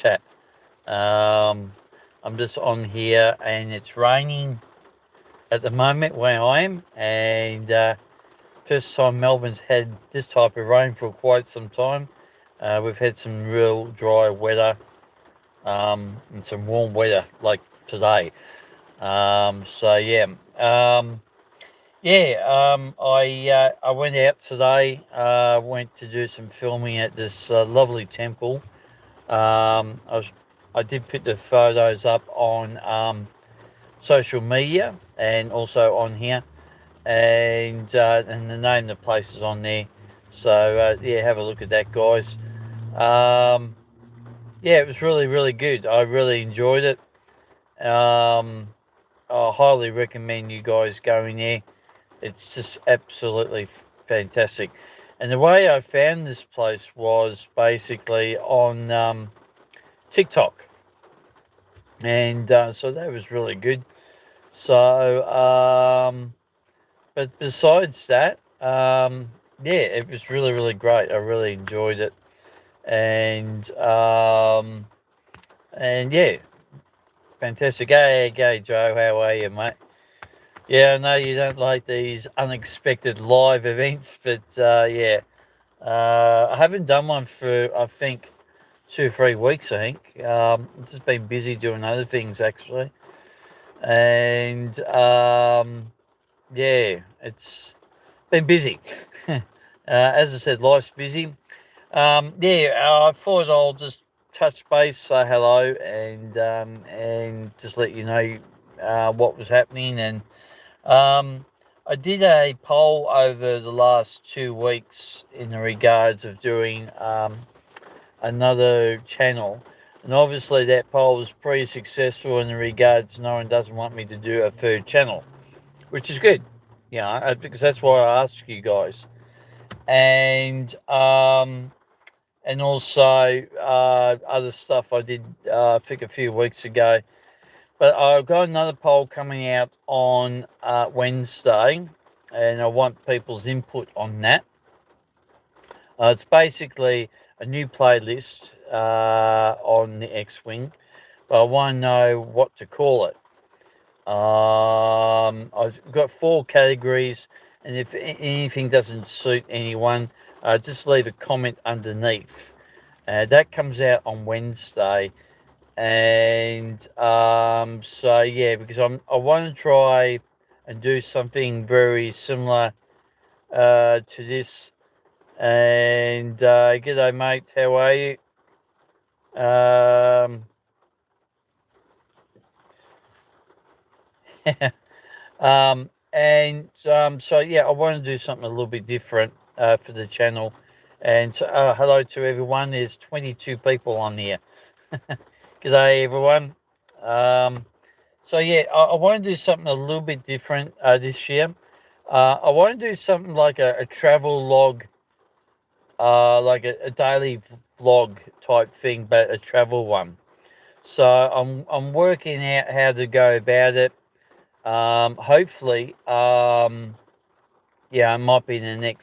chat. Um, I'm just on here and it's raining at the moment where I am, and first time Melbourne's had this type of rain for quite some time. We've had some real dry weather and some warm weather like today. So yeah, I went out today. Went to do some filming at this lovely temple. Um, I was I did put the photos up on social media and also on here, and the name of the place is on there. So yeah, have a look at that, guys. Um, yeah, it was really good. I really enjoyed it. Um, I highly recommend you guys going there. It's just absolutely fantastic. And the way I found this place was basically on TikTok, and so that was really good. So, but besides that, yeah, it was really great. I really enjoyed it, and and yeah, fantastic. Hey, Joe, how are you, mate? Yeah, I know you don't like these unexpected live events, but yeah, I haven't done one for I think 2 or 3 weeks. I think I've just been busy doing other things actually, and yeah, it's been busy. As I said, life's busy. Yeah, I thought I'll just touch base, say hello, and just let you know what was happening. And um, I did a poll over the last 2 weeks in the regards of doing another channel. And obviously, that poll was pretty successful in the regards no one doesn't want me to do a third channel, which is good, because that's why I asked you guys. And also other stuff I did, I think a few weeks ago. But I've got another poll coming out on Wednesday, and I want people's input on that. It's basically a new playlist on the X Wing, but I want to know what to call it. I've got 4 categories, and if anything doesn't suit anyone, just leave a comment underneath. That comes out on Wednesday, and so yeah, because I want to try and do something very similar to this. And g'day, mate. How are you? Um, so yeah, I want to do something a little bit different for the channel. And hello to everyone. There's 22 people on here. G'day, everyone. Um, so yeah, I want to do something a little bit different this year. I want to do something like a travel log, like a daily vlog type thing, but a travel one. So I'm working out how to go about it. Hopefully, yeah, it might be in the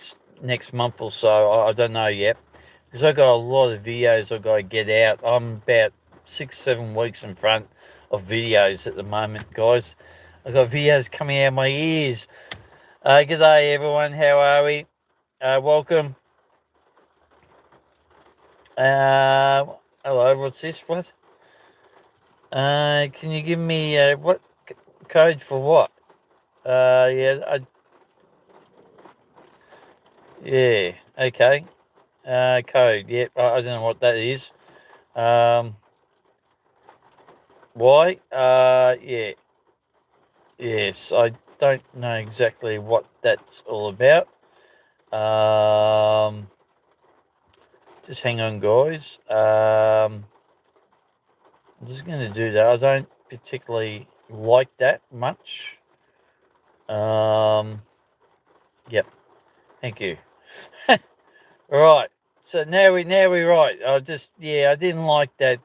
next month or so. I don't know yet because I got a lot of videos I got to get out. I'm about 6 7 weeks in front of videos at the moment, guys. I got videos coming out of my ears. Good day, everyone. How are we? Welcome. Uh, hello. What's this? What? Can you give me what code for what? Yeah, yeah. Okay. Code. Yep. I don't know what that is. Um, why? Yeah. Yes. I don't know exactly what that's all about. Um, just hang on, guys. I'm just going to do that. I don't particularly like that much. Um, yep. Thank you. Right. So now we right. I didn't like that.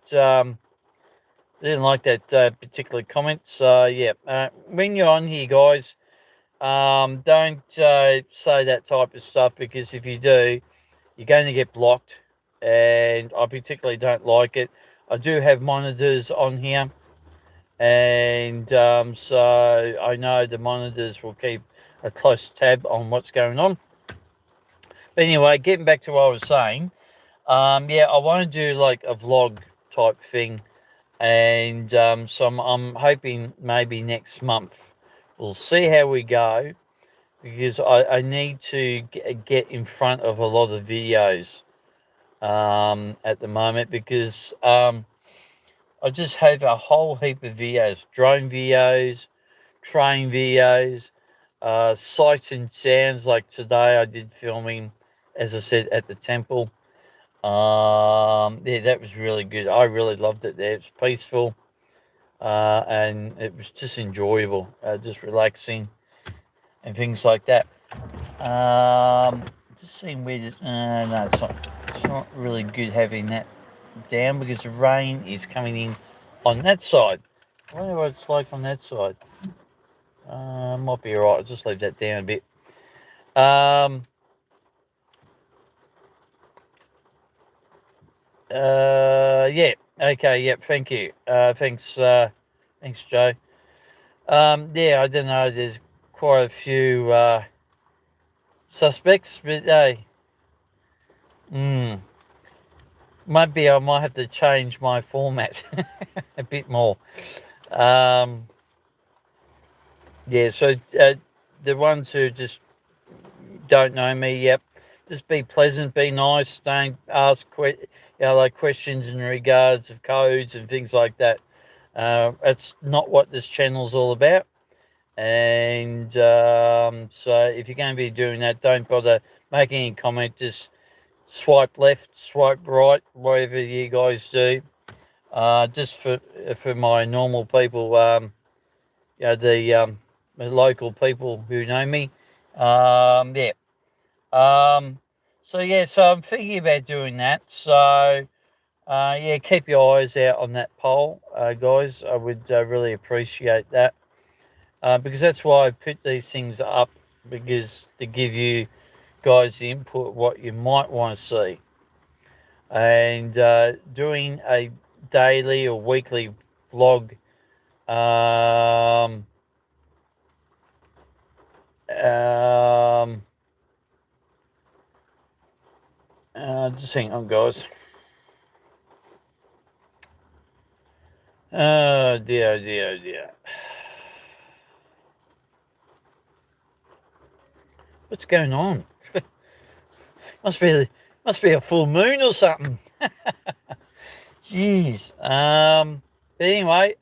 Didn't like that particular comment. So yeah, when you're on here, guys, don't say that type of stuff because if you do, you're going to get blocked, and I particularly don't like it. I do have monitors on here, and so I know the monitors will keep a close tab on what's going on. But anyway, getting back to what I was saying, yeah, I want to do like a vlog type thing, and so I'm hoping maybe next month we'll see how we go, because I need to get in front of a lot of videos at the moment, because I just have a whole heap of videos, drone videos, train videos, sights and sounds. Like today, I did filming, as I said, at the temple. Yeah, that was really good. I really loved it there. It's peaceful, and it was just enjoyable, just relaxing and things like that. Just seeing where this. No, it's not. It's not really good having that down, because the rain is coming in on that side. I wonder what it's like on that side. Might be alright. I'll just leave that down a bit. Um, yeah. Okay. Yep. Thank you. Thanks. Thanks, Joe. Yeah. I don't know. There's quite a few suspects, but hey, maybe I might have to change my format a bit more. Um, yeah. So the ones who just don't know me, yep. Just be pleasant, be nice, don't ask like questions in regards of codes and things like that. That's not what this channel's all about. And so if you're going to be doing that, don't bother making any comment. Just swipe left, swipe right, whatever you guys do. Just for my normal people, the local people who know me. Yeah. Um, so yeah, so I'm thinking about doing that. So yeah, keep your eyes out on that poll, guys. I would really appreciate that, because that's why I put these things up, because to give you guys the input what you might want to see, and doing a daily or weekly vlog. Um, um, just hang on, guys. Oh dear, oh dear, oh dear. What's going on? must be must be a full moon or something. Jeez. But anyway,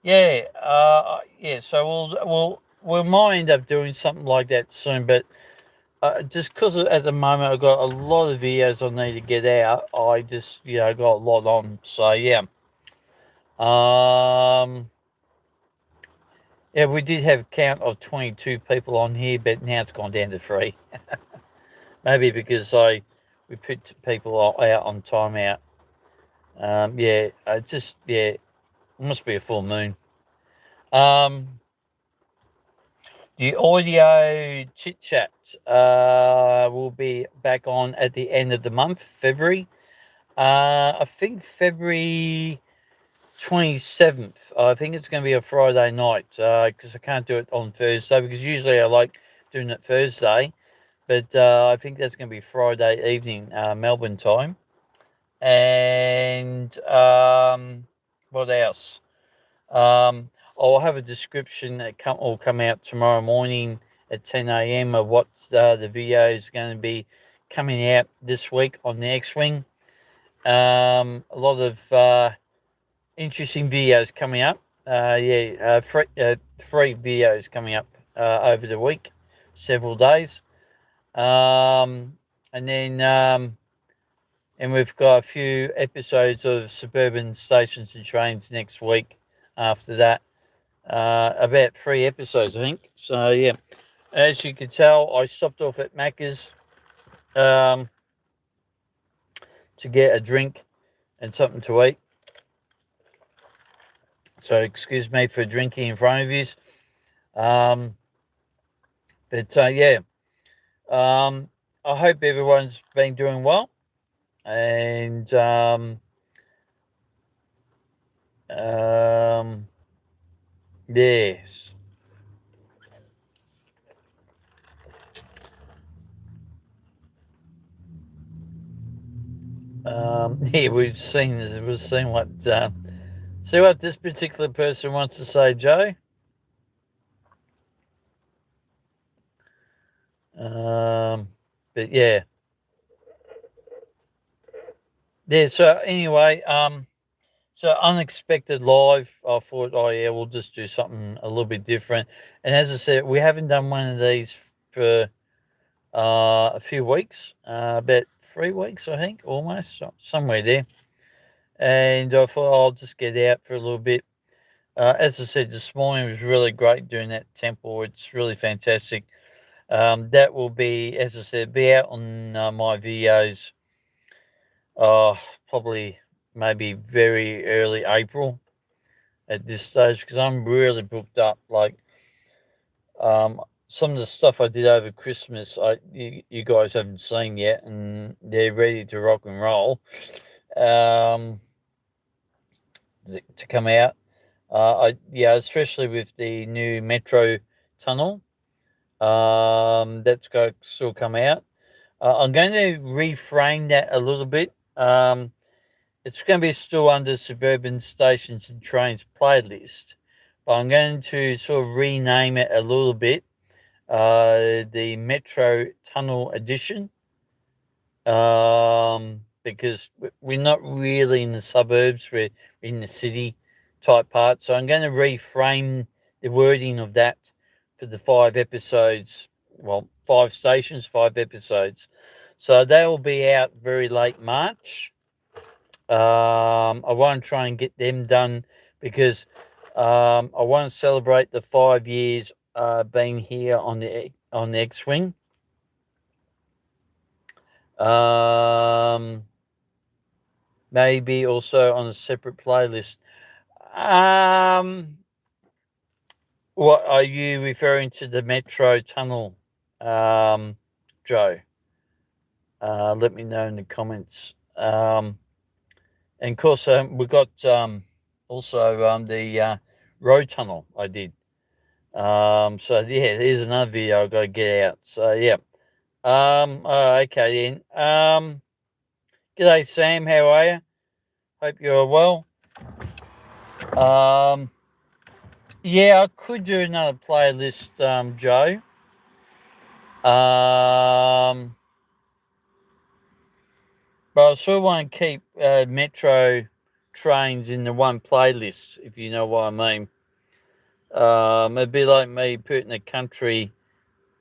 yeah, yeah. So we might end up doing something like that soon, but just because at the moment I've got a lot of videos I need to get out, I just got a lot on. So yeah. Um. Yeah, we did have a count of 22 people on here, but now it's gone down to 3. Maybe because we put people out on timeout. Yeah, it must be a full moon. The audio chit chat will be back on at the end of the month, February. I think February 27th. I think it's going to be a Friday night, because I can't do it on Thursday, because usually I like doing it Thursday. But I think that's going to be Friday evening, Melbourne time. And what else? I'll have a description that will come out tomorrow morning at 10 a.m. of what the video is going to be coming out this week on the X-Wing. A lot of interesting videos coming up. Three videos coming up over the week, several days. And then and we've got a few episodes of Suburban Stations and Trains next week after that. About 3 episodes, I think. So, yeah, as you can tell, I stopped off at Macca's to get a drink and something to eat. So, excuse me for drinking in front of you. But, yeah, I hope everyone's been doing well. And Yes. Yeah, we've seen this. We've seen what. See what this particular person wants to say, Joe. But yeah, yeah. So anyway, so unexpected live. I thought, oh yeah, we'll just do something a little bit different. And as I said, we haven't done one of these for a few weeks, about 3 weeks, I think, almost somewhere there. And I thought I'll just get out for a little bit. As I said, this morning was really great doing that temple. It's really fantastic. That will be, as I said, be out on my videos. Probably maybe very early April at this stage because I'm really booked up. Like some of the stuff I did over Christmas, you guys haven't seen yet, and they're ready to rock and roll. Um, to come out. Especially with the new metro tunnel. That's going to still come out. I'm going to reframe that a little bit. It's going to be still under suburban stations and trains playlist, but I'm going to sort of rename it a little bit. The Metro Tunnel Edition. Because we're not really in the suburbs, we're in the city type part. So I'm going to reframe the wording of that for the 5 episodes. Well, 5 stations, 5 episodes. So they will be out very late March. I want to try and get them done because I want to celebrate the 5 years being here on the X-wing. Maybe also on a separate playlist. Um, what are you referring to the Metro Tunnel, Joe? Let me know in the comments. And of course, we got also the road tunnel I did. So yeah, there's another video I got to get out. So yeah. Okay then. G'day Sam, how are you? Hope you're well. Yeah, I could do another playlist, Joe. But I sort of want to keep metro trains in the one playlist, if you know what I mean. It'd be like me putting a country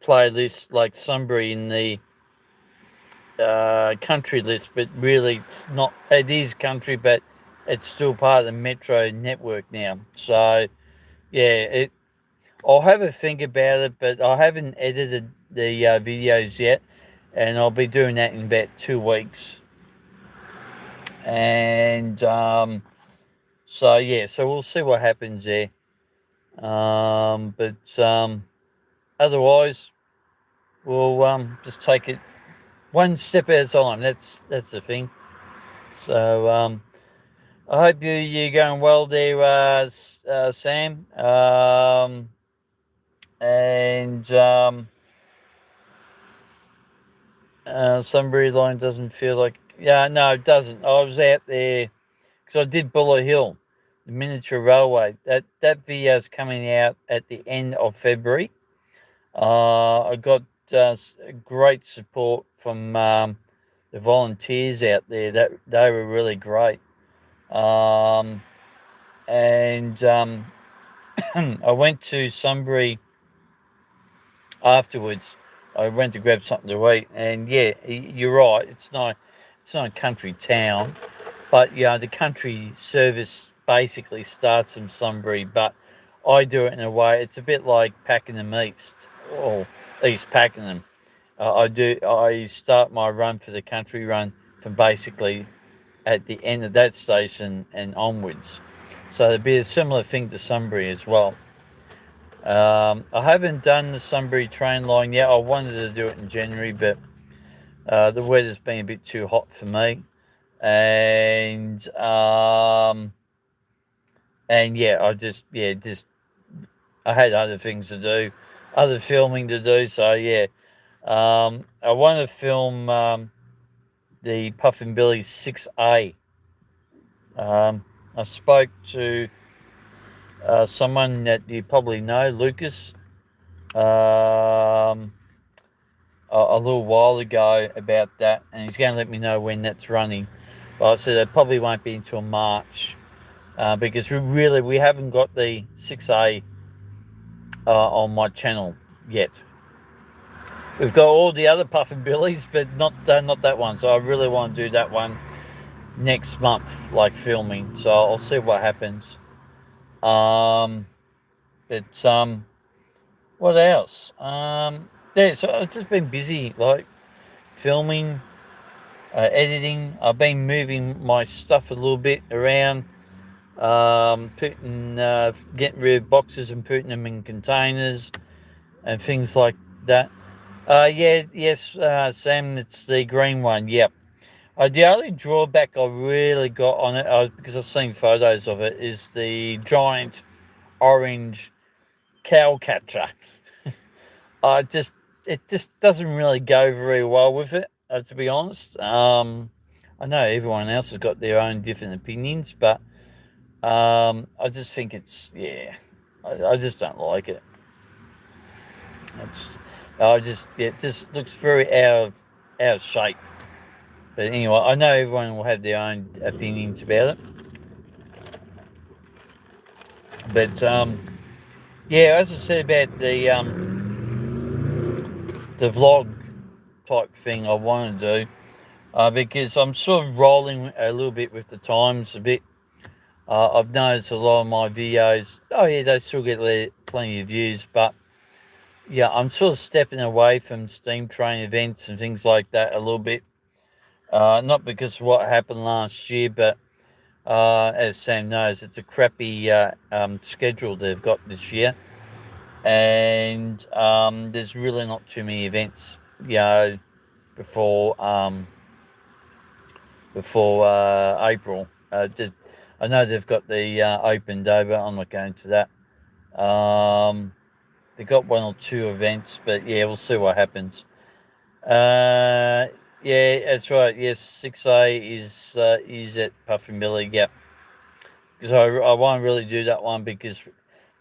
playlist like Sunbury in the country list, but really it's not. It is country, but it's still part of the metro network now. So yeah, I'll have a think about it, but I haven't edited the videos yet, and I'll be doing that in about 2 weeks. And so yeah, so we'll see what happens there. But otherwise, we'll just take it one step at a time. That's the thing. So I hope you're going well there, Sam. And Sunbury line doesn't feel like. Yeah, no, it doesn't. I was out there because I did Buller Hill, the miniature railway. That video is coming out at the end of February. I got great support from the volunteers out there. That they were really great. And I went to Sunbury afterwards. I went to grab something to eat, and yeah, you're right. It's not a country town, but yeah, the country service basically starts from Sunbury. But I do it in a way. It's a bit like Pakenham East or East Pakenham. I start my run for the country run from basically at the end of that station and onwards. So it'd be a similar thing to Sunbury as well. I haven't done the Sunbury train line yet. I wanted to do it in January, but the weather's been a bit too hot for me. And And yeah, I had other things to do, other filming to do. So yeah, I want to film the Puffin Billy 6A. I spoke to someone that you probably know, Lucas, a little while ago about that, and he's going to let me know when that's running. But I said it probably won't be until March because we haven't got the 6A on my channel yet. We've got all the other Puffin Billies, but not that one. So I really want to do that one next month, like filming. So I'll see what happens. But what else? Yeah, so I've just been busy, like filming, editing. I've been moving my stuff a little bit around, getting rid of boxes and putting them in containers and things like that. Yes, Sam, it's the green one. Yep. The only drawback I really got on it, because I've seen photos of it, is the giant orange cow catcher. I just It just doesn't really go very well with it, to be honest. I know everyone else has got their own different opinions, but I just think I just don't like it. It's, it just looks very out of shape. But anyway, I know everyone will have their own opinions about it. But yeah, as I said about the vlog type thing, I want to do because I'm sort of rolling a little bit with the times a bit. I've noticed a lot of my videos. Oh yeah, they still get plenty of views, but yeah, I'm sort of stepping away from Steam Train events and things like that a little bit. Not because of what happened last year, but as Sam knows, it's a crappy schedule they've got this year, and there's really not too many events, before April. I know they've got the Open Day, but I'm not going to that. They've got one or two events, but yeah, we'll see what happens. Uh, yeah, that's right. Yes, 6A is at Puffin Billy. Yep. Because I won't really do that one because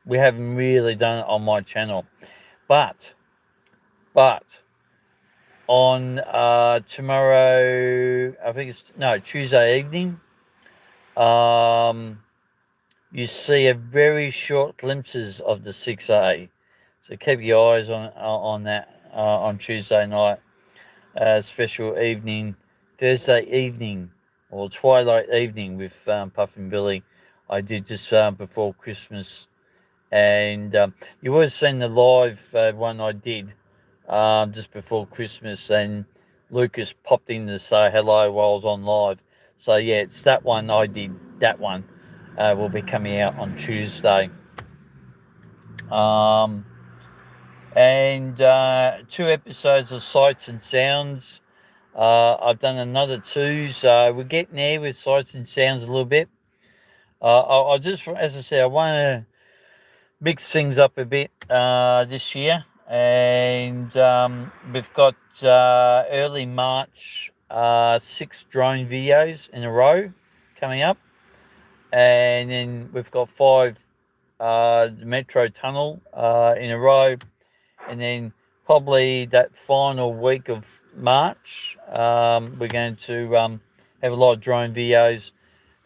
we haven't really done it on my channel. But on tomorrow, I think it's no Tuesday evening. You see a very short glimpses of the 6A, so keep your eyes on that on Tuesday night. Special evening, Thursday evening, or twilight evening with Puffin Billy. I did just before Christmas, and you would have seen the live one I did just before Christmas, and Lucas popped in to say hello while I was on live. So yeah, it's that one I did. That one will be coming out on Tuesday. Um, and 2 episodes of Sights and Sounds. I've done another two, so we're getting there with Sights and Sounds a little bit. I just, as I said, I want to mix things up a bit this year, and we've got early March 6 drone videos in a row coming up, and then we've got 5 metro tunnel in a row, and then probably that final week of March, we're going to have a lot of drone videos,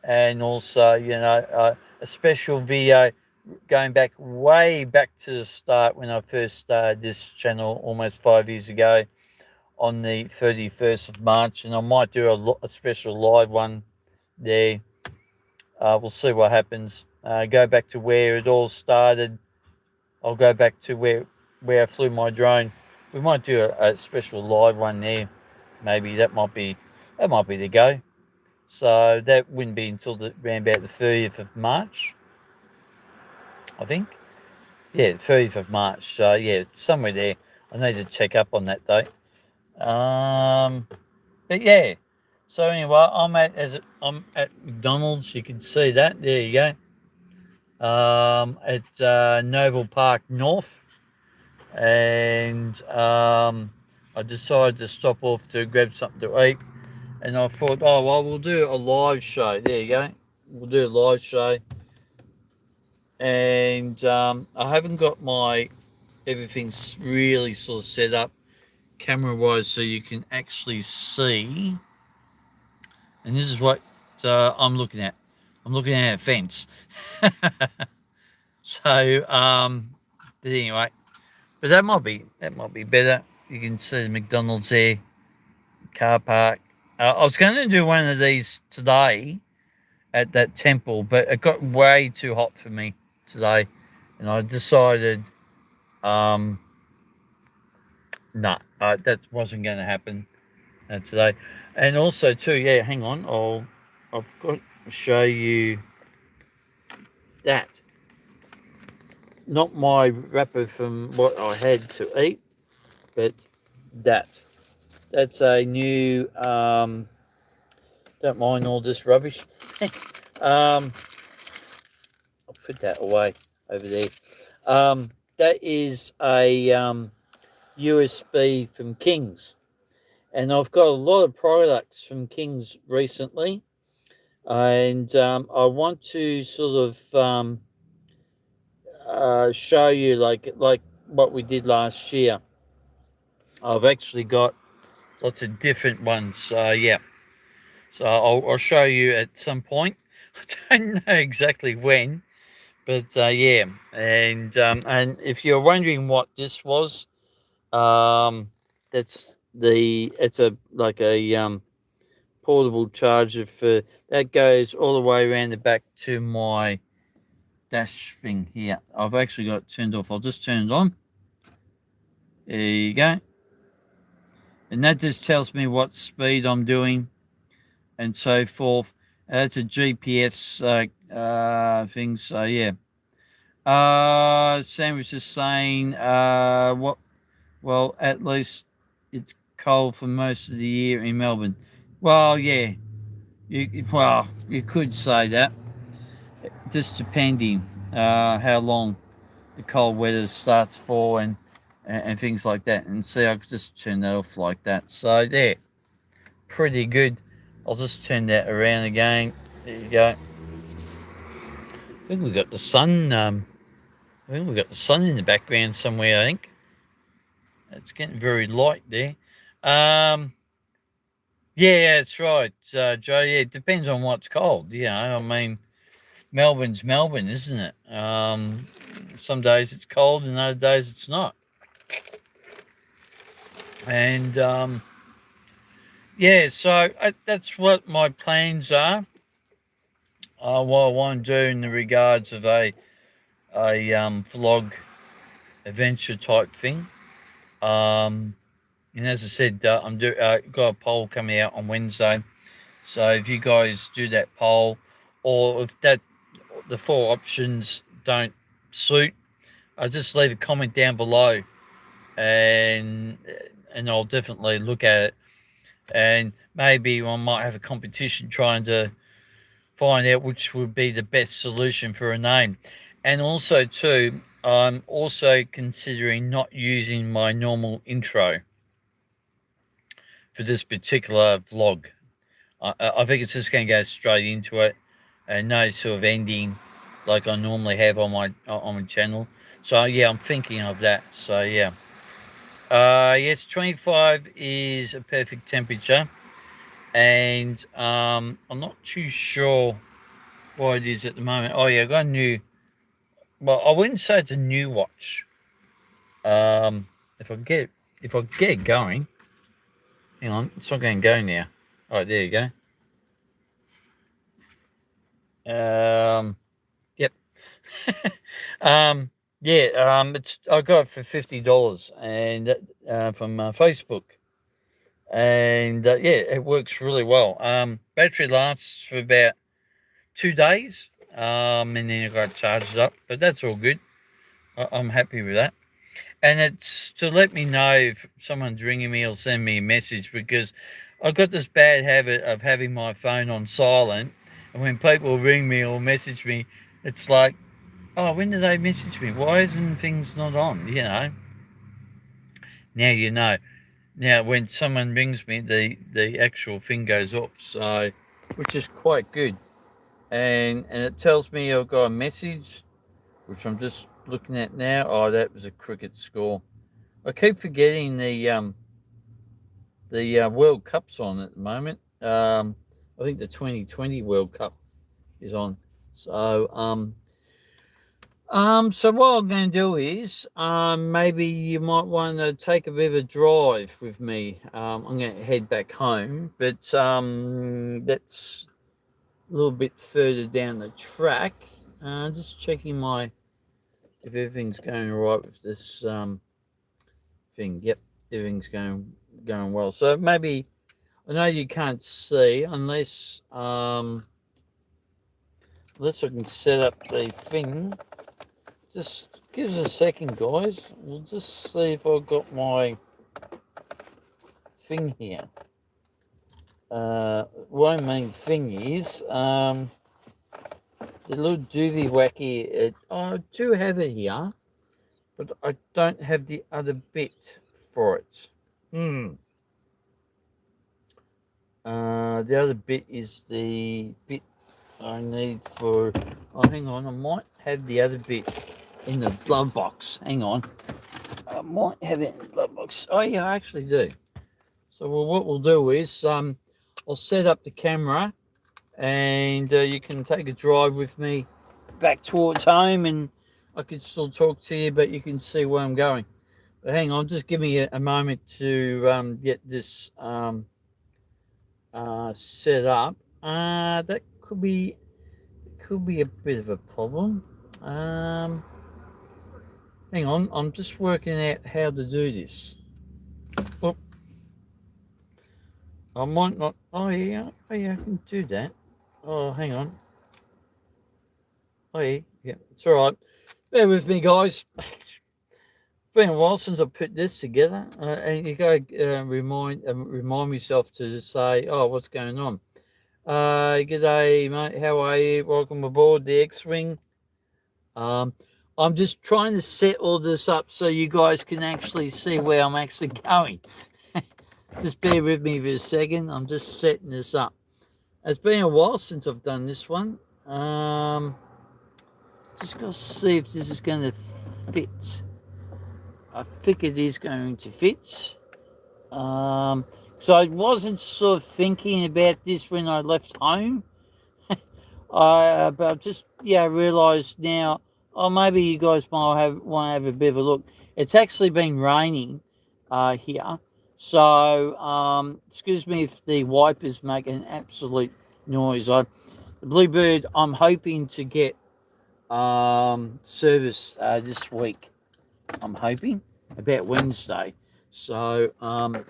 and also a special video going back way back to the start when I first started this channel almost 5 years ago on the 31st of March, and I might do a special live one there. We'll see what happens. Go back to where it all started. I'll go back to where I flew my drone. We might do a special live one there. Maybe that might be the go. So that wouldn't be until around about the 30th of March, I think. Yeah, 30th of March. So yeah, somewhere there. I need to check up on that date. But yeah. So anyway, I'm at McDonald's. You can see that. There you go. at Noble Park North, and I decided to stop off to grab something to eat. And I thought, oh well, we'll do a live show. There you go. We'll do a live show, and I haven't got my everything's really sort of set up camera wise, so you can actually see. And this is what I'm looking at. I'm looking at a fence. So but anyway, but that might be better. You can see the McDonald's there, car park. I was going to do one of these today at that temple, but it got way too hot for me today, and I decided, nah, that wasn't going to happen today. And also too, yeah, hang on, I've got to show you that. Not my wrapper from what I had to eat, but that. That's a new. Don't mind all this rubbish. I'll put that away over there. That is a USB from Kings, and I've got a lot of products from Kings recently, and I want to sort of show you like what we did last year. I've actually got lots of different ones. Yeah, so I'll show you at some point. I don't know exactly when, but yeah. And if you're wondering what this was, that's it's a like a portable charger for that goes all the way around the back to my dash thing here. I've actually got it turned off. I'll just turn it on. There you go. And that just tells me what speed I'm doing and so forth. It's a GPS thing, so yeah. Sam was just saying, what? Well, at least it's cold for most of the year in Melbourne. Well, yeah, you could say that. Just depending how long the cold weather starts for and things like that. And see, I could just turn that off like that. So there, pretty good. I'll just turn that around again. There you go. I think we got the sun. I think we got the sun in the background somewhere. I think it's getting very light there. Yeah, that's right, Joe. Yeah, it depends on what's cold. I mean, Melbourne's Melbourne, isn't it? Some days it's cold, and other days it's not. And yeah, so that's what my plans are. What I want to do in the regards of a vlog adventure type thing. And as I said, I'm got a poll coming out on Wednesday. So if you guys do that poll, or if the four options don't suit, just leave a comment down below, and I'll definitely look at it. And maybe I might have a competition trying to find out which would be the best solution for a name. And also too, I'm also considering not using my normal intro for this particular vlog. I think it's just going to go straight into it, and no sort of ending like I normally have on my channel. So yeah, I'm thinking of that. So yeah, yes, 25 is a perfect temperature, and I'm not too sure what it is at the moment. Oh yeah, I got a new. Well, I wouldn't say it's a new watch. If I get it going, hang on, it's not going to go now. Oh, there you go. Yep. It's I got it for $50 and from Facebook, and yeah, it works really well. Battery lasts for about 2 days, and then I got charged up, but that's all good. I'm happy with that. And it's to let me know if someone's ringing me or send me a message, because I've got this bad habit of having my phone on silent, and when people ring me or message me, it's like Oh, when did they message me? Why isn't things not on? You know. Now you know. Now when someone rings me, the actual thing goes off. So, which is quite good. And it tells me I've got a message, which I'm just looking at now. Oh, that was a cricket score. I keep forgetting the World Cup's on at the moment. I think the 2020 World Cup is on. So what I'm going to do is maybe you might want to take a bit of a drive with me. I'm going to head back home, but that's a little bit further down the track. Just checking if everything's going all right with this thing. Yep, everything's going well. So maybe I know you can't see unless I can set up the thing. Just give us a second, guys. We'll just see if I've got my thing here. What I main thing is the little doobie wacky. I do have it here, but I don't have the other bit for it. The other bit is the bit I need for. Oh, hang on. I might have the other bit in the glove box. Hang on. I might have it in the glove box. Oh, yeah, I actually do. So what we'll do is I'll set up the camera and you can take a drive with me back towards home and I can still talk to you, but you can see where I'm going. But hang on, just give me a moment to get this set up. That could be a bit of a problem. Hang on, I'm just working out how to do this. Oh, I might not. Oh yeah, I can do that. Oh, hang on. Oh yeah, it's all right. Bear with me, guys. It's been a while since I put this together, and you got to remind myself to say, "Oh, what's going on?" Good day, mate. How are you? Welcome aboard the X-wing. I'm just trying to set all this up so you guys can actually see where I'm actually going. Just bear with me for a second. I'm just setting this up. It's been a while since I've done this one. Just got to see if this is going to fit. I think it is going to fit. So I wasn't sort of thinking about this when I left home. But I've just realised now. Oh, maybe you guys might want to have a bit of a look. It's actually been raining here, so excuse me if the wipers make an absolute noise. The Bluebird, I'm hoping to get service this week. I'm hoping about Wednesday, so I'm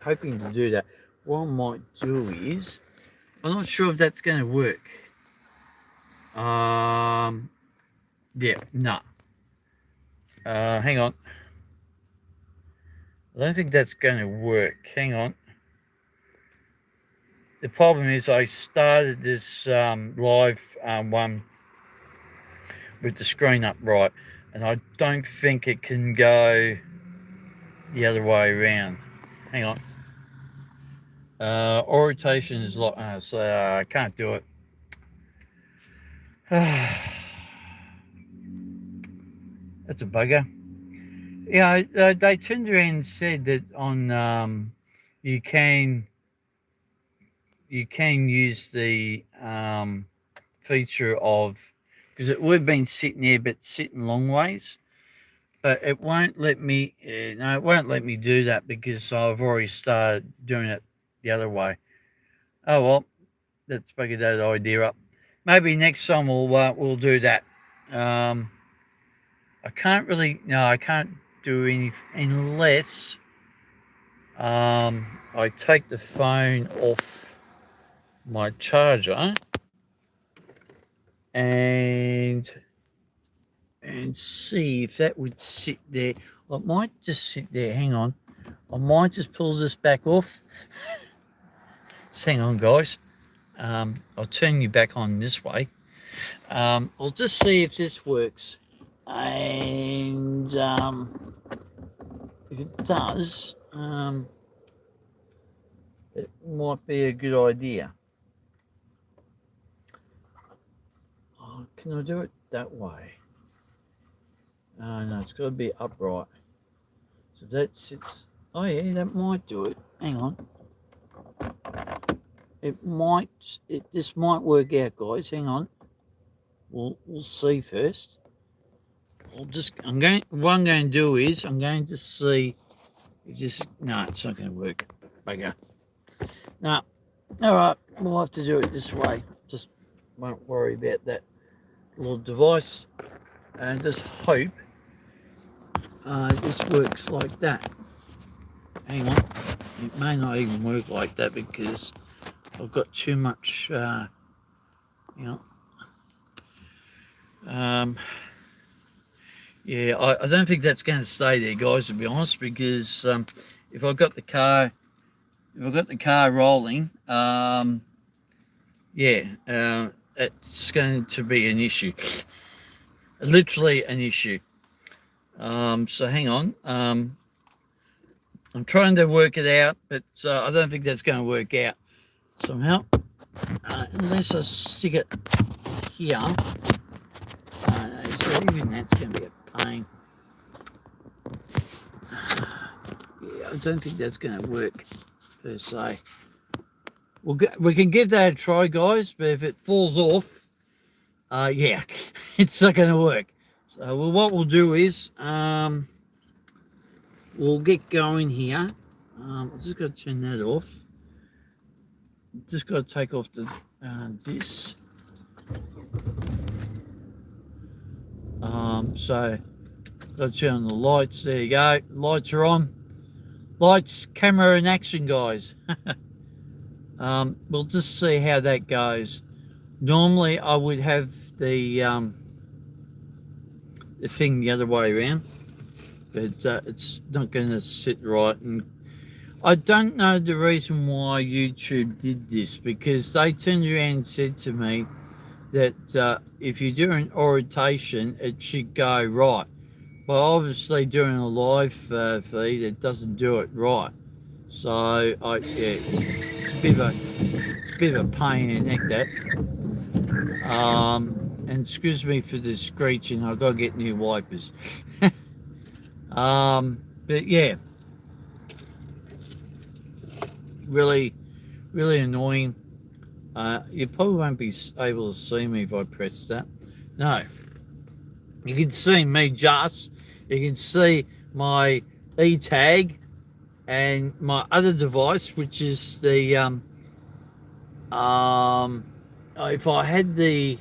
hoping to do that. What I might do is, I'm not sure if that's going to work. Yeah, no. Hang on. I don't think that's going to work. Hang on. The problem is I started this live one with the screen upright, and I don't think it can go the other way around. Hang on. Orientation is so I can't do it. That's a bugger. Yeah, they turned around and said that on you can use the feature of, because we've been sitting there but sitting long ways, but it won't let me. No, it won't let me do that because I've already started doing it the other way. Oh well, let's bugger that idea up. Maybe next time we'll do that. I can't really. No, I can't do any unless I take the phone off my charger and see if that would sit there. It might just sit there. Hang on. I might just pull this back off. Just hang on, guys. I'll turn you back on this way. We'll just see if this works, and if it does, it might be a good idea. Oh, can I do it that way? No, it's got to be upright. So that sits. Oh yeah, that might do it. Hang on. It might. This might work out, guys. Hang on. We'll see first. What I'm going to do is I'm going to see if this. No, it's not going to work. Bugger. No. All right. We'll have to do it this way. Just won't worry about that little device, and just hope this works like that. Hang on. It may not even work like that because I've got too much. Yeah, I don't think that's going to stay there, guys, to be honest, because if I've got the car rolling, it's going to be an issue, literally an issue. So hang on, I'm trying to work it out, but I don't think that's going to work out somehow, unless I stick it here. So even that's going to be a pain. Yeah, I don't think that's going to work per se. We can give that a try, guys, but if it falls off, yeah, it's not going to work. So what we'll do is we'll get going here. I've just got to turn that off. Just got to take off the this. So got to turn on the lights. There you go. Lights are on. Lights, camera, and action, guys. We'll just see how that goes. Normally, I would have the thing the other way around, but it's not going to sit right. And I don't know the reason why YouTube did this, because they turned around and said to me that if you do an orientation, it should go right. But obviously, during a live feed, it doesn't do it right. So it's a bit of a pain in the neck, that. And excuse me for the screeching. I've got to get new wipers. But yeah, really annoying. You probably won't be able to see me if I press that. No, you can see me just. You can see my e-tag and my other device, which is the if I had the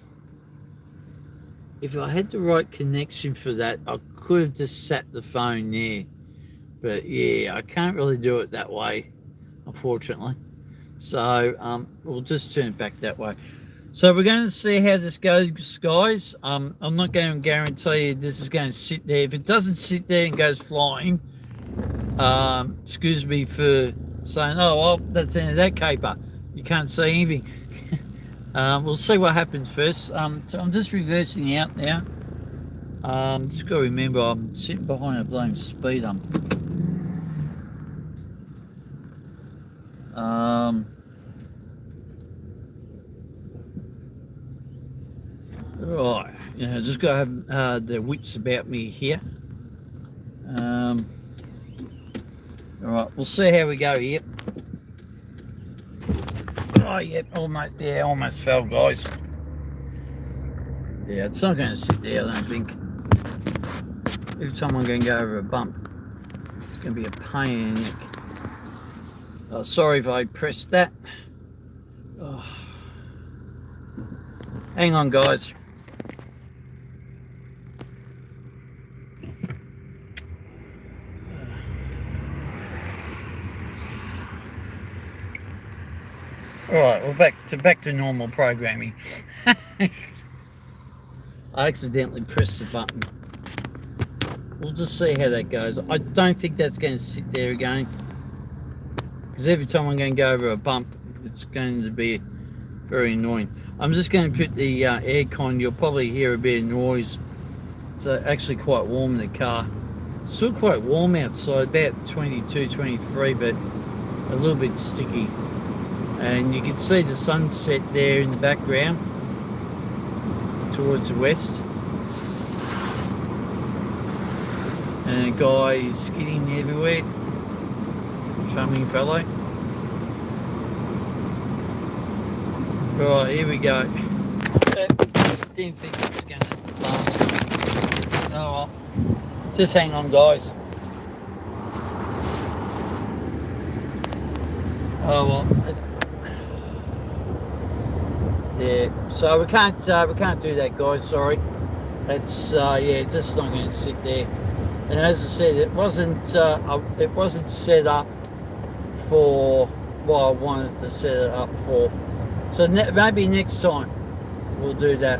right connection for that, I could have just sat the phone there. But yeah, I can't really do it that way, unfortunately. So we'll just turn it back that way. So we're going to see how this goes, guys. I'm not going to guarantee you this is going to sit there. If it doesn't sit there and goes flying, excuse me for saying, oh, well, that's the end of that caper. You can't see anything. We'll see what happens first. So I'm just reversing out now. Just got to remember I'm sitting behind a blown speed hump. Right, just got to have the wits about me here. All right, we'll see how we go here. Oh, yep, almost fell, guys. Yeah, it's not going to sit there, I don't think. Every time I'm going to go over a bump, it's going to be a pain in the neck. Oh, sorry if I pressed that. Oh. Hang on, guys. All right, we're back to normal programming. I accidentally pressed the button. We'll just see how that goes. I don't think that's going to sit there again, because every time I'm going to go over a bump, it's going to be very annoying. I'm just going to put the aircon. You'll probably hear a bit of noise. It's actually quite warm in the car. Still quite warm outside, about 22, 23, but a little bit sticky. And you can see the sunset there in the background towards the west. And a guy is skidding everywhere. Charming fellow. Right, here we go. Didn't think it was going to last. Oh well. Just hang on, guys. Oh well. Yeah. So we can't do that, guys. Sorry. It's yeah, just not going to sit there. And as I said, it wasn't set up for what I wanted to set it up for. So maybe next time we'll do that.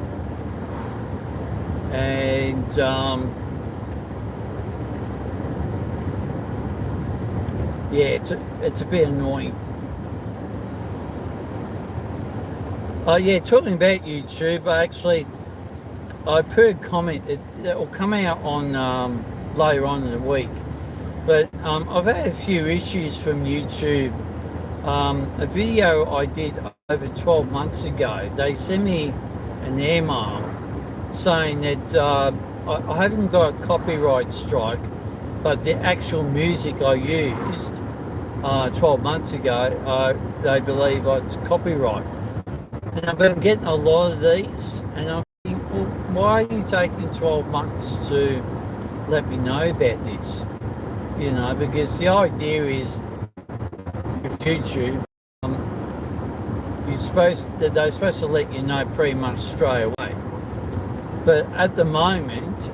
And yeah, it's a bit annoying. Oh yeah, talking about YouTube, I put a comment. It will come out on later on in the week. But I've had a few issues from YouTube. A video I did over 12 months ago, they sent me an email saying that I haven't got a copyright strike, but the actual music I used 12 months ago, they believe it's copyright. And I've been getting a lot of these, and I'm thinking, well, why are you taking 12 months to let me know about this? You know, because the idea is with YouTube, they're supposed to let you know pretty much straight away. But at the moment,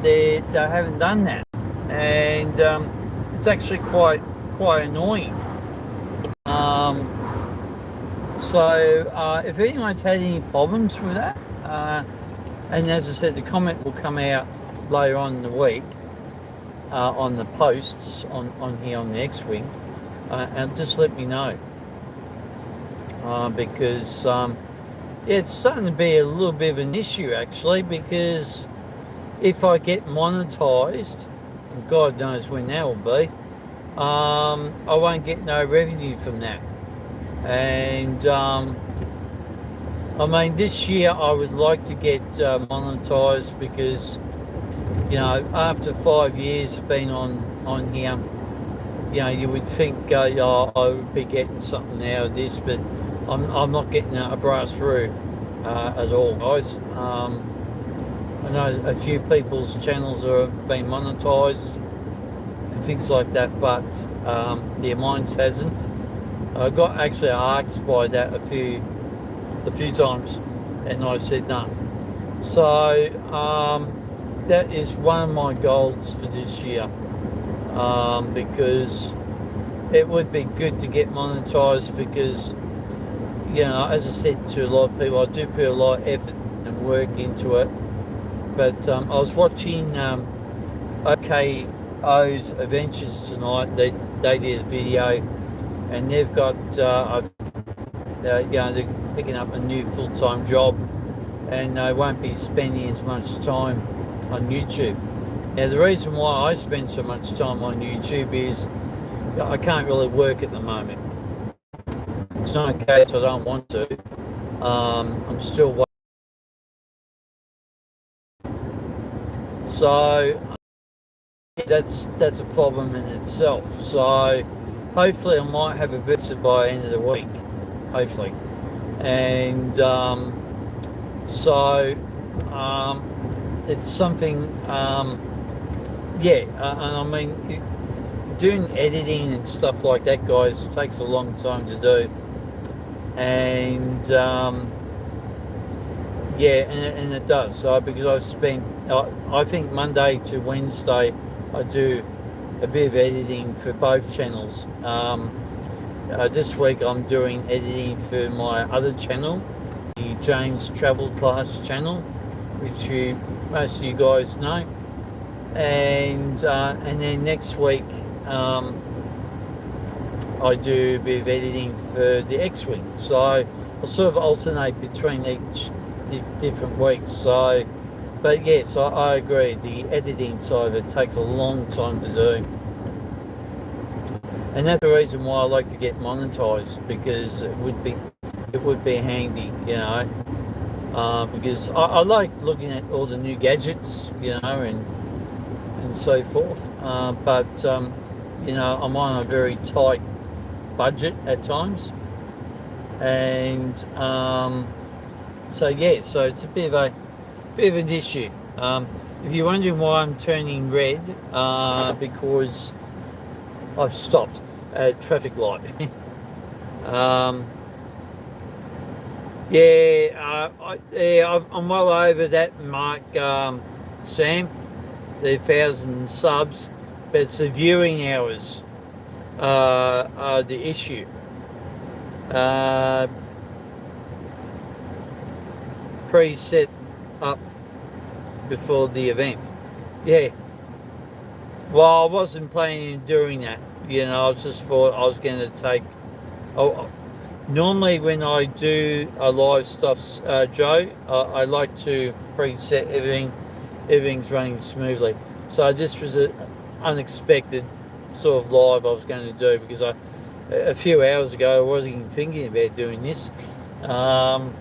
they haven't done that, and it's actually quite annoying. So if anyone's had any problems with that, and as I said, the comment will come out later on in the week on the posts on here on the X-Wing, and just let me know, because yeah, it's starting to be a little bit of an issue actually, because if I get monetized, and God knows when that will be, I won't get no revenue from that. And I mean, this year I would like to get monetized, because you know, after 5 years of being on here, you know, you would think I would be getting something out of this, but I'm not getting a brass root at all, guys. I know a few people's channels are being monetized and things like that, but yeah, mine hasn't. I got actually asked by that a few times, and I said no. So that is one of my goals for this year, because it would be good to get monetized, because you know, as I said to a lot of people, I do put a lot of effort and work into it. But I was watching OKO's Adventures tonight. They did a video, and they've got you know, they're picking up a new full-time job, and they won't be spending as much time on YouTube. Now, the reason why I spend so much time on YouTube is I can't really work at the moment. It's not a case I don't want to. I'm still waiting. So that's a problem in itself. So hopefully I might have a bit by the end of the week, hopefully. And so it's something, yeah, and I mean, doing editing and stuff like that, guys, takes a long time to do. And yeah, and it does. So because I've spent, I think Monday to Wednesday, I do a bit of editing for both channels. This week I'm doing editing for my other channel, the James Travel Class channel, which most of you guys know. And then next week I do a bit of editing for the X-Wing. So I'll sort of alternate between each different weeks. So, but yes, I agree. The editing side of it takes a long time to do, and that's the reason why I like to get monetized, because it would be handy, because I like looking at all the new gadgets, and so forth. I'm on a very tight budget at times, and so it's a bit of an issue. If you're wondering why I'm turning red, because I've stopped at traffic light. um, I'm well over that mark, Sam. The 1,000 subs, but it's the viewing hours are the issue. Pre-set up before the event. Yeah. Well, I wasn't planning on doing that. I was just thought I was going to take. Oh, normally when I do a live stuff, Joe, I like to preset everything. Everything's running smoothly. So this was an unexpected sort of live I was going to do, because a few hours ago I wasn't even thinking about doing this. I'm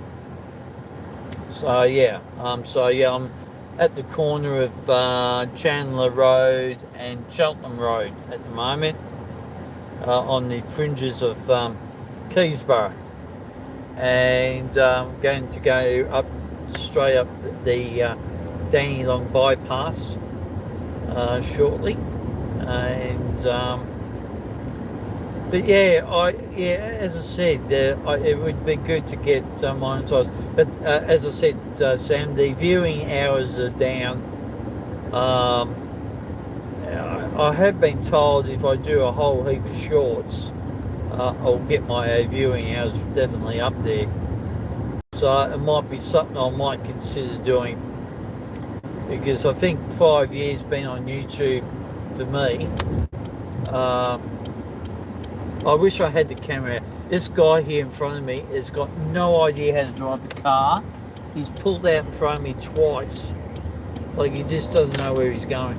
at the corner of Chandler Road and Cheltenham Road at the moment, on the fringes of Keysborough, and going to go up straight up the Dandenong bypass shortly, and as I said, it would be good to get monetized. But as I said, Sam, the viewing hours are down. I have been told if I do a whole heap of shorts, I'll get my viewing hours definitely up there. So it might be something I might consider doing, because I think 5 years been on YouTube for me. I wish I had the camera. This guy here in front of me has got no idea how to drive a car. He's pulled out in front of me twice. Like, he just doesn't know where he's going.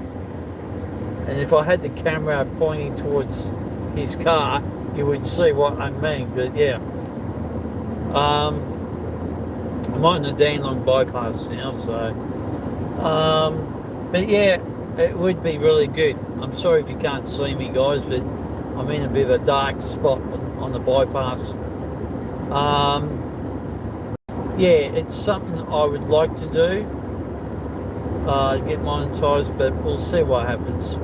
And if I had the camera pointing towards his car, you would see what I mean. But yeah, I'm on the Dandenong bypass now, so but yeah, it would be really good. I'm sorry if you can't see me, guys, but I'm in a bit of a dark spot on the bypass. It's something I would like to do, get monetized, but we'll see what happens.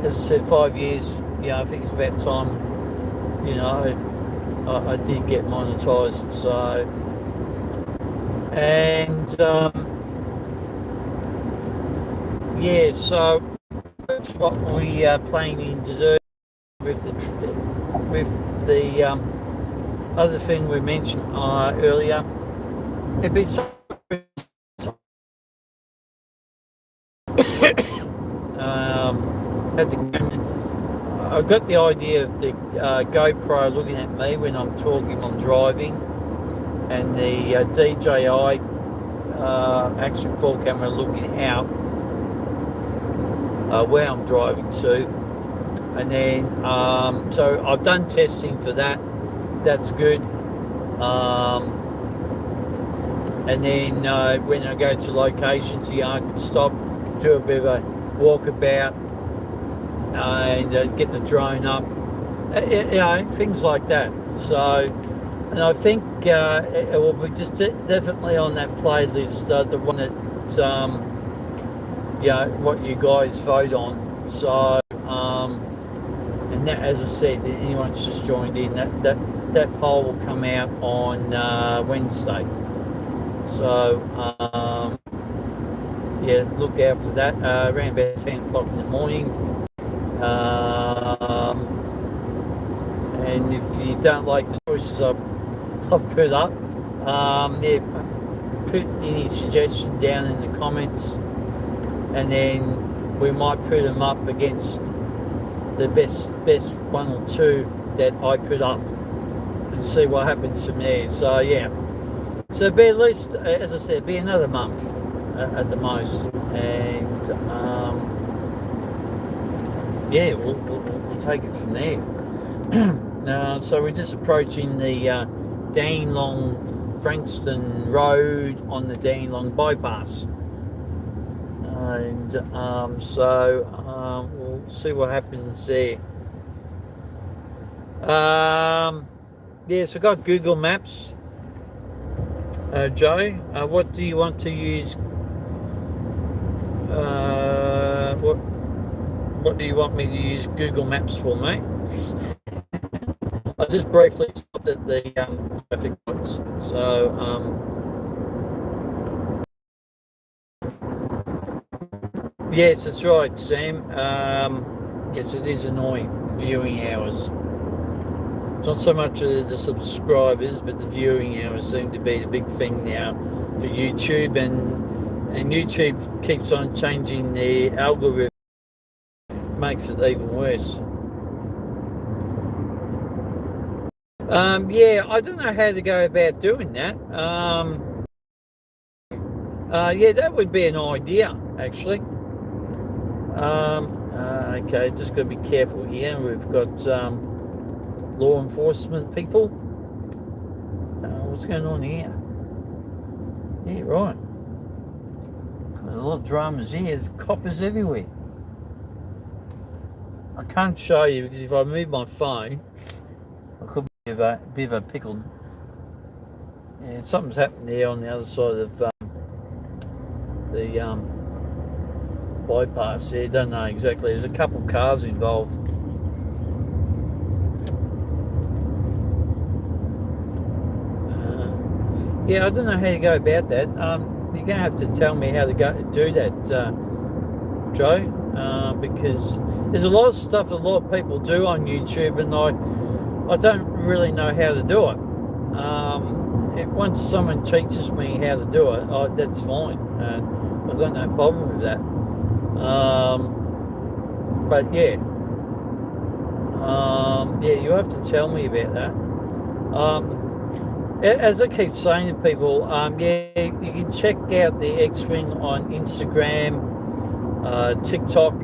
As I said, 5 years, I think it's about time, I did get monetized. So, and so that's what we are planning to do with the other thing we mentioned earlier. It'd be so I got the idea of the GoPro looking at me when I'm talking, I'm driving, and the DJI action 4 camera looking out where I'm driving to. And then so I've done testing for that. That's good. And then when I go to locations, I can stop, do a bit of a walkabout, and get the drone up, things like that. So, and I think it will be just definitely on that playlist, the one that what you guys vote on. So, and that, as I said, anyone's just joined in, that poll will come out on Wednesday. So, look out for that around about 10 o'clock in the morning. And if you don't like the choices I've put up, put any suggestion down in the comments, and then we might put them up against the best one or two that I put up, and see what happens from there. So yeah, so it'll be at least, as I said, it'll be another month at the most, and yeah, we'll take it from there. So we're just approaching the Dandenong Frankston Road on the Dandenong bypass, and we'll see what happens there. Yeah, so I got Google Maps. Joe, what do you want to use? What do you want me to use Google Maps for, mate? I just briefly stopped at the traffic lights. So yes, that's right, Sam. Yes, it is annoying, viewing hours. It's not so much the subscribers, but the viewing hours seem to be the big thing now for YouTube, and YouTube keeps on changing their algorithm, makes it even worse. Yeah, I don't know how to go about doing that. Yeah, that would be an idea, actually. Okay, just got to be careful here. We've got law enforcement people. What's going on here? Yeah, right. A lot of dramas here. There's coppers everywhere. I can't show you because if I move my phone, I could be a bit of a pickle. Yeah, something's happened there on the other side of the bypass there. Don't know exactly. There's a couple of cars involved. Yeah, I don't know how to go about that. You're gonna have to tell me how to do that, Joe, because there's a lot of stuff a lot of people do on YouTube, and I don't really know how to do it. Once someone teaches me how to do it, that's fine. I've got no problem with that. But yeah, yeah, you have to tell me about that. As I keep saying to people, yeah, you can check out the X-Wing on Instagram, TikTok.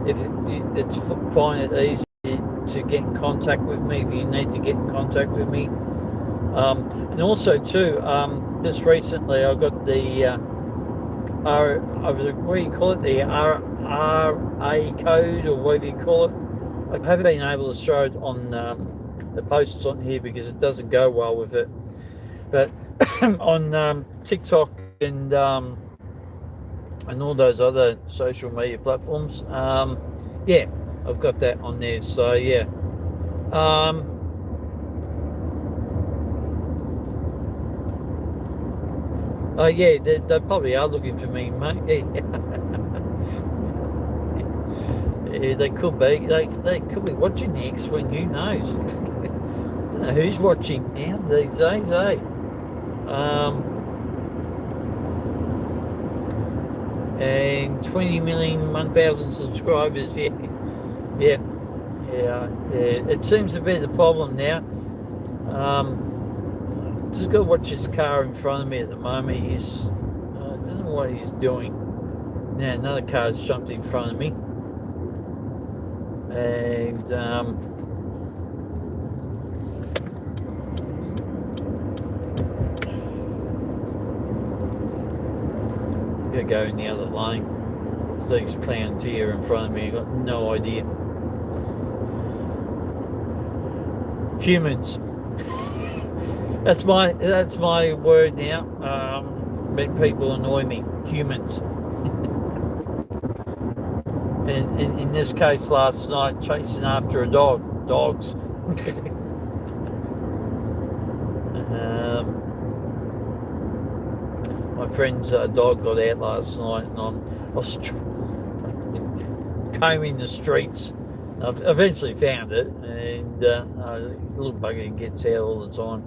If it's find it easy to get in contact with me if you need to get in contact with me. And also too, just recently I got the what do you call it? The RA code, or whatever you call it. I haven't been able to show it on the posts on here because it doesn't go well with it. But on TikTok and all those other social media platforms, yeah, I've got that on there. So yeah. Oh yeah, they probably are looking for me, mate. Yeah, they could be. They could be watching the X-Wing. Who knows? Don't know who's watching now these days, eh? And 20 million, 1,000 subscribers. Yeah, yeah, yeah. It seems to be the problem now. Just got to watch this car in front of me at the moment. He's, I don't know what he's doing. Now another car's jumped in front of me, and gotta go in the other lane. So these clowns here in front of me, I got no idea. Humans. That's my word now. When people annoy me, humans. And in this case, last night, chasing after a dog. Dogs. My friend's dog got out last night, and I was combing the streets. I've eventually found it, and the little bugger gets out all the time.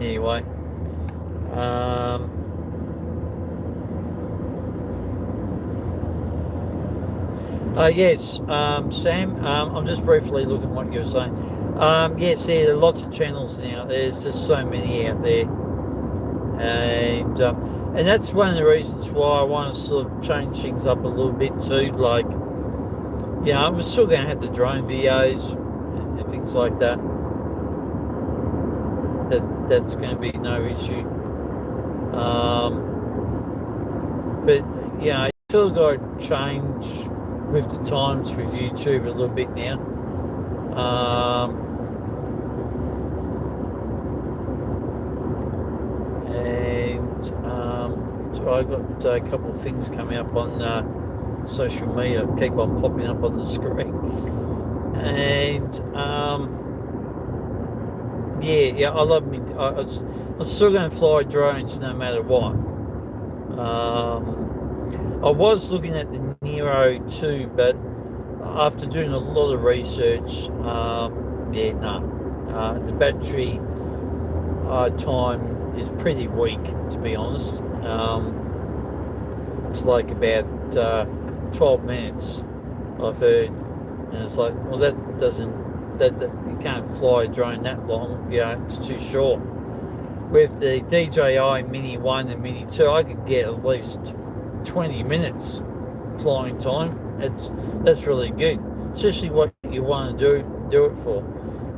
Anyway, Yes, Sam, I'm just briefly looking at what you were saying. Yes, there are lots of channels now. There's just so many out there. And that's one of the reasons why I want to sort of change things up a little bit too. Like, I'm still going to have the drone videos and things like that. That's going to be no issue. But I feel like I change with the times with YouTube a little bit now. So I got a couple of things coming up on social media, keep on popping up on the screen, and I love me. I'm still going to fly drones no matter what. I was looking at the Nero 2, but after doing a lot of research, the battery time is pretty weak, to be honest. It's like about 12 minutes, I've heard, and it's like, well, that you can't fly a drone that long. It's too short. With the DJI Mini 1 and Mini 2, I could get at least 20 minutes flying time. That's really good, especially what you want to do it for.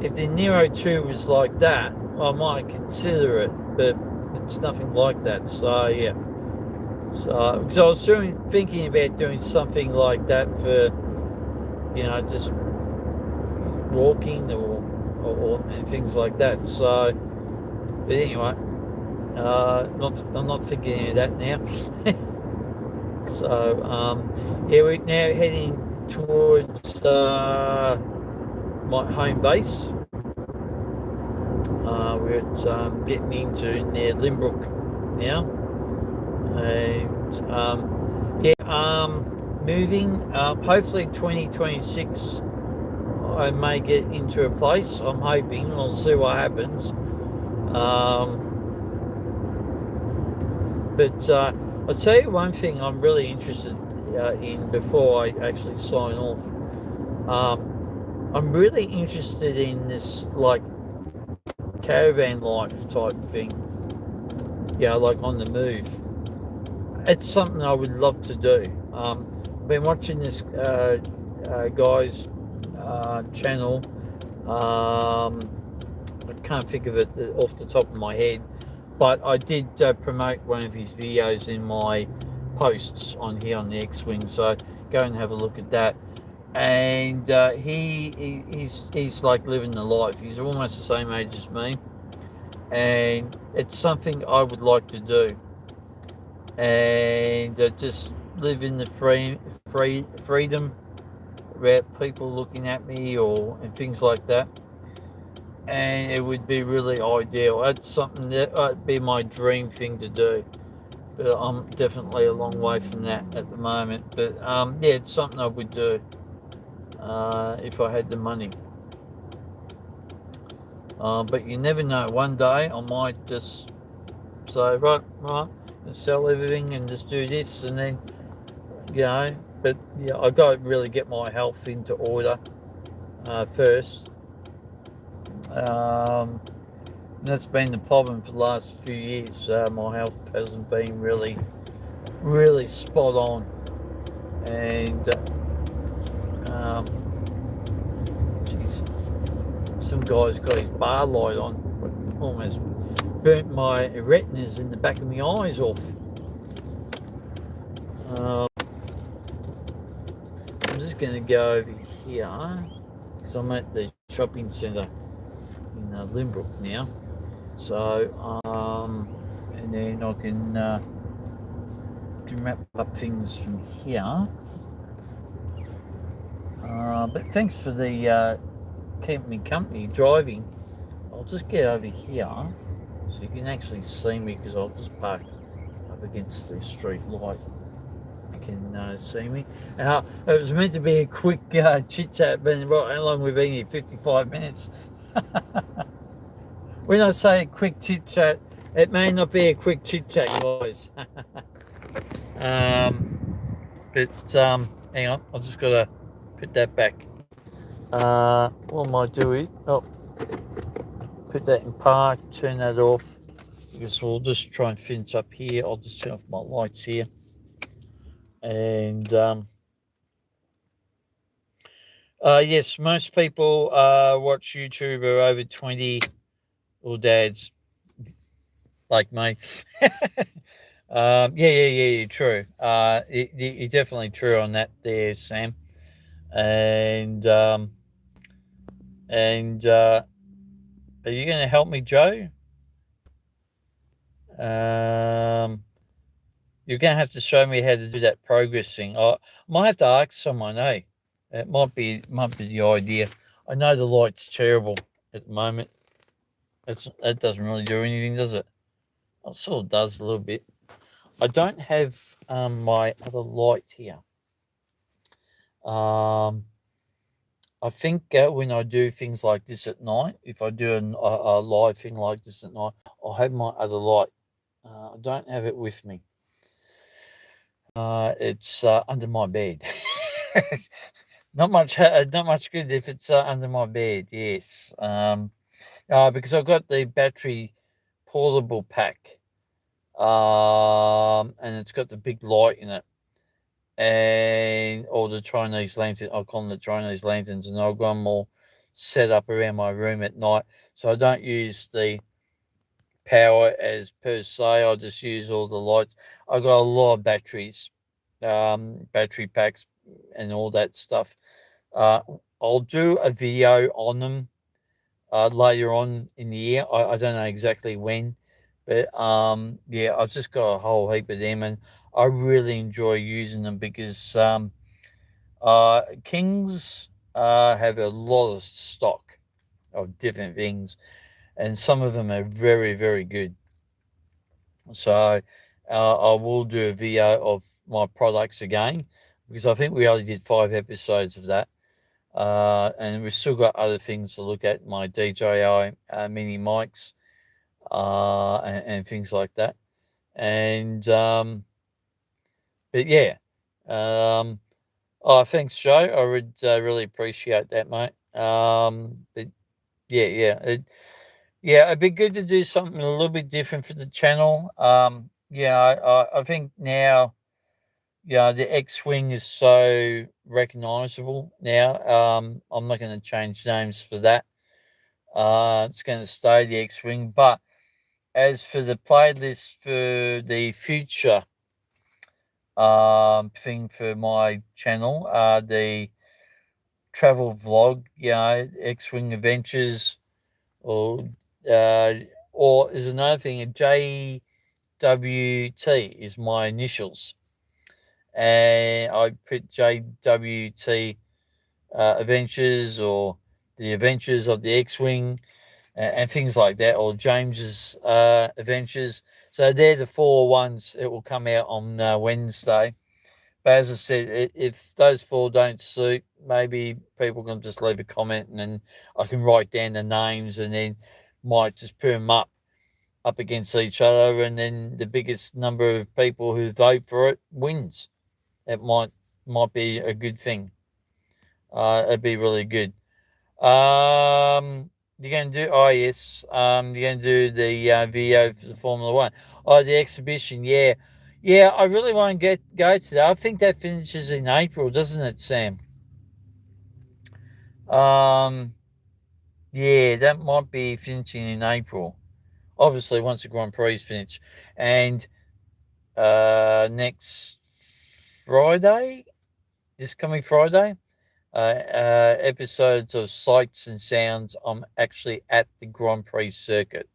If the Nero 2 was like that, I might consider it, but it's nothing like that. So because I was thinking about doing something like that for just walking or and things like that. So, but anyway, I'm not thinking of that now. So we're now heading towards my home base. We're getting into near Limbrook now, and moving. Hopefully 2026 I may get into a place. I'm hoping. I'll see what happens. But I'll tell you one thing I'm really interested in before I actually sign off. I'm really interested in this, like, caravan life type thing. Like on the move. It's something I would love to do. I've been watching this guy's channel. I can't think of it off the top of my head, but I did promote one of his videos in my posts on here on the X-Wing, so go and have a look at that. And he's like living the life. He's almost the same age as me, and it's something I would like to do, and just live in the freedom without people looking at me and things like that. And it would be really ideal. That's something that would be my dream thing to do, but I'm definitely a long way from that at the moment. But it's something I would do if I had the money. But you never know. One day I might just say, right, and sell everything and just do this, and then But I got to really get my health into order first. And that's been the problem for the last few years. My health hasn't been really spot on, and some guy's got his bar light on, but almost burnt my retinas in the back of my eyes off. I'm just going to go over here because I'm at the shopping centre in Limbrook now. So, and then I can wrap up things from here. But thanks for the keeping me company driving. I'll just get over here so you can actually see me, because I'll just park up against the street light. You can see me. It was meant to be a quick chit chat, but how long we've been here? 55 minutes. When I say a quick chit chat, it may not be a quick chit chat, guys. But hang on. I just got to put that back. What I might do is, put that in park, turn that off. Because we'll just try and finish up here. I'll just turn off my lights here. And yes, most people watch YouTube are over 20 or dads like me. Yeah, true. You're definitely true on that there, Sam. And are you going to help me, Joe? You're going to have to show me how to do that progress thing. I might have to ask someone. Hey, it might be the idea. I know the light's terrible at the moment. That doesn't really do anything, does it? It sort of does a little bit. I don't have my other light here. I think when I do things like this at night, if I do a live thing like this at night, I'll have my other light. I don't have it with me. It's under my bed. Not much good if it's under my bed. Yes. Because I've got the battery portable pack, and it's got the big light in it, and all the Chinese lanterns. I call them the Chinese lanterns, and I've got them all set up around my room at night, so I don't use the power as per se. I just use all the lights. I got a lot of batteries, battery packs, and all that stuff. I'll do a video on them later on in the year. I don't know exactly when, but yeah, I've just got a whole heap of them, and I really enjoy using them because Kings have a lot of stock of different things, and some of them are very, very good. So I will do a video of my products again because I think we only did 5 episodes of that. And we've still got other things to look at, my DJI mini mics and things like that. And but yeah, thanks, Joe. I would really appreciate that, mate. But it'd be good to do something a little bit different for the channel. I think now, the X-Wing is so recognizable now. I'm not going to change names for that. It's going to stay the X-Wing. But as for the playlist for the future thing for my channel, the travel vlog, X-Wing Adventures, or is another thing, a JWT is my initials. And I put JWT Adventures, or the Adventures of the X-Wing, and things like that, or James's Adventures. So they're the 4 ones. It will come out on Wednesday. But as I said, if those 4 don't suit, maybe people can just leave a comment, and then I can write down the names, and then might just put them up against each other, and then the biggest number of people who vote for it wins. It might be a good thing. It'd be really good. You're going to do, yes, you're going to do the video for the Formula One. Oh, the exhibition, yeah. Yeah, I really want to go to that. I think that finishes in April, doesn't it, Sam? Yeah, that might be finishing in April. Obviously, once the Grand Prix is finished. And next Friday, this coming Friday, episodes of Sights and Sounds. I'm actually at the Grand Prix circuit,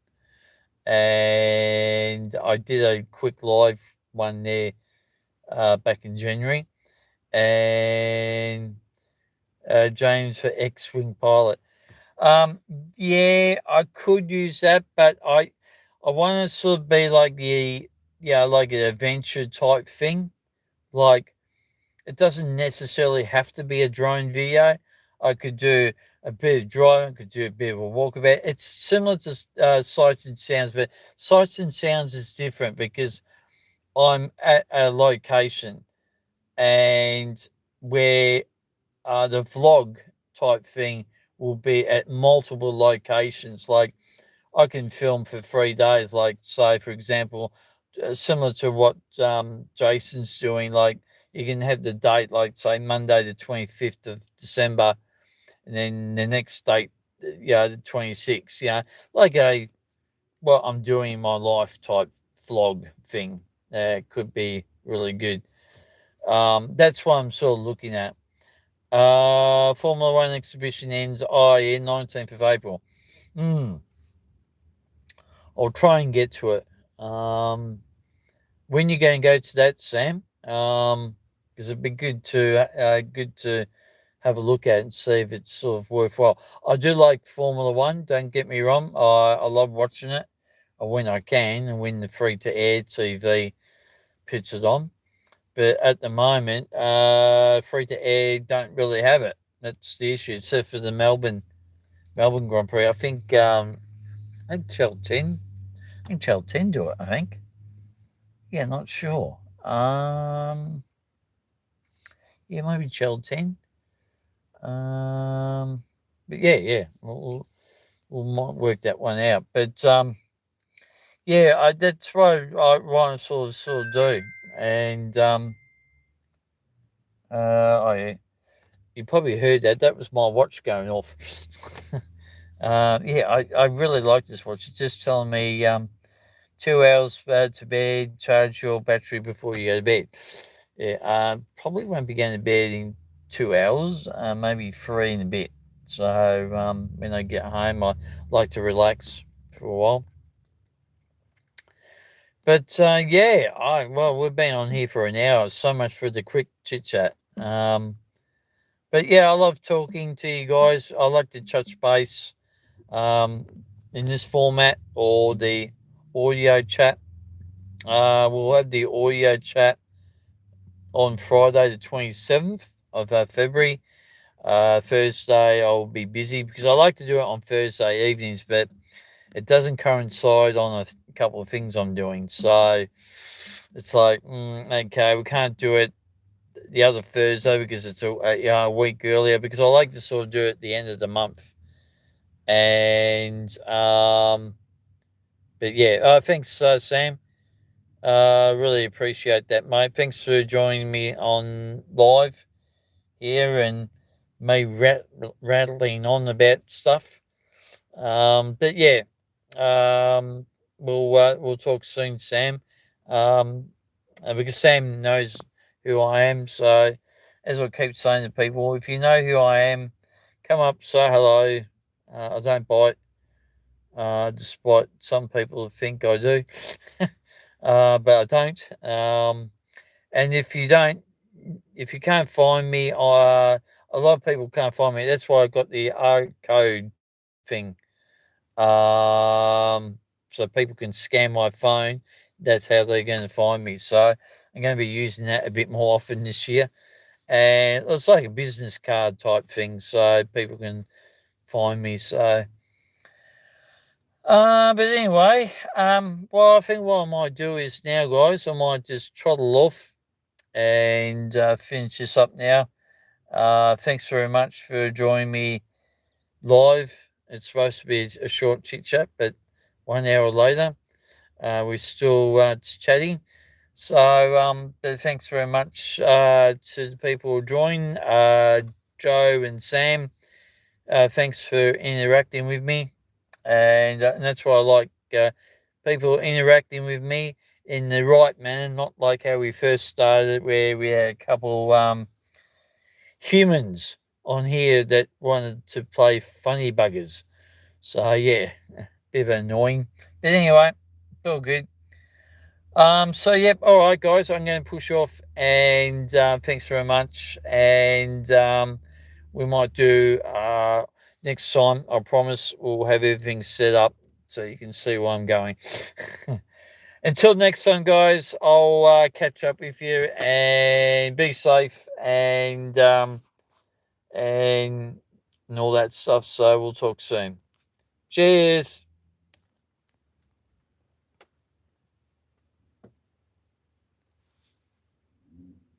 and I did a quick live one there back in January, and James for X-Wing pilot. Yeah, I could use that, but I want to sort of be like like an adventure type thing. Like, it doesn't necessarily have to be a drone video. I could do a bit of drone, I could do a bit of a walkabout. It's similar to Sights and Sounds, but Sights and Sounds is different because I'm at a location, and where the vlog type thing will be at multiple locations. Like I can film for 3 days, like say for example, similar to what Jason's doing. Like you can have the date, like say Monday the 25th of December, and then the next date, the 26th. Like a what I'm doing in my life type vlog thing. Could be really good. That's what I'm sort of looking at. Formula One exhibition ends. Oh yeah, 19th of April. Hmm. I'll try and get to it. When you going to go to that, Sam? Because it'd be good to have a look at and see if it's sort of worthwhile. I do like Formula One. Don't get me wrong. I love watching it when I can and when the free to air TV puts it on. But at the moment, free to air don't really have it. That's the issue, except for the Melbourne Grand Prix. I think Channel 10. I think Channel 10 do it. I think. Yeah, not sure. Yeah, maybe Channel 10. But yeah, we'll might work that one out. But yeah, that's what I sort of do. And oh yeah, you probably heard that. That was my watch going off. Yeah, I really like this watch. It's just telling me 2 hours to bed. Charge your battery before you go to bed. Yeah, probably won't be going to bed in 2 hours. Maybe three in a bit. So when I get home, I like to relax for a while. But yeah, we've been on here for an hour. So much for the quick chit chat. But yeah, I love talking to you guys. I like to touch base um, in this format or the audio chat. We'll have the audio chat on Friday, the 27th of February. Thursday, I'll be busy because I like to do it on Thursday evenings, but it doesn't coincide on a couple of things I'm doing. So it's like, okay, we can't do it the other Thursday because it's a week earlier because I like to sort of do it at the end of the month. And but yeah, thanks, Sam. Really appreciate that, mate. Thanks for joining me on live here and me rattling on about stuff. But yeah, we'll talk soon, Sam. Um, because Sam knows who I am. So, as I keep saying to people, if you know who I am, come up, say hello. I don't bite, despite some people think I do, but I don't. And if you can't find me, a lot of people can't find me. That's why I got the R code thing. So people can scan my phone. That's how they're going to find me. So I'm going to be using that a bit more often this year. And it's like a business card type thing, so people can find me. So, but anyway, well, I think what I might do is now, guys, I might just trottle off and finish this up now. Thanks very much for joining me live. It's supposed to be a short chit chat, but 1 hour later, we're still chatting. So, but thanks very much to the people who joined, Joe and Sam. Thanks for interacting with me, and that's why I like people interacting with me in the right manner, not like how we first started, where we had a couple humans on here that wanted to play funny buggers. So yeah, bit of annoying. But anyway, all good. So yep, all right, guys, I'm going to push off, and thanks very much. And we might do next time. I promise we'll have everything set up so you can see where I'm going. Until next time, guys, I'll catch up with you and be safe and all that stuff. So we'll talk soon. Cheers.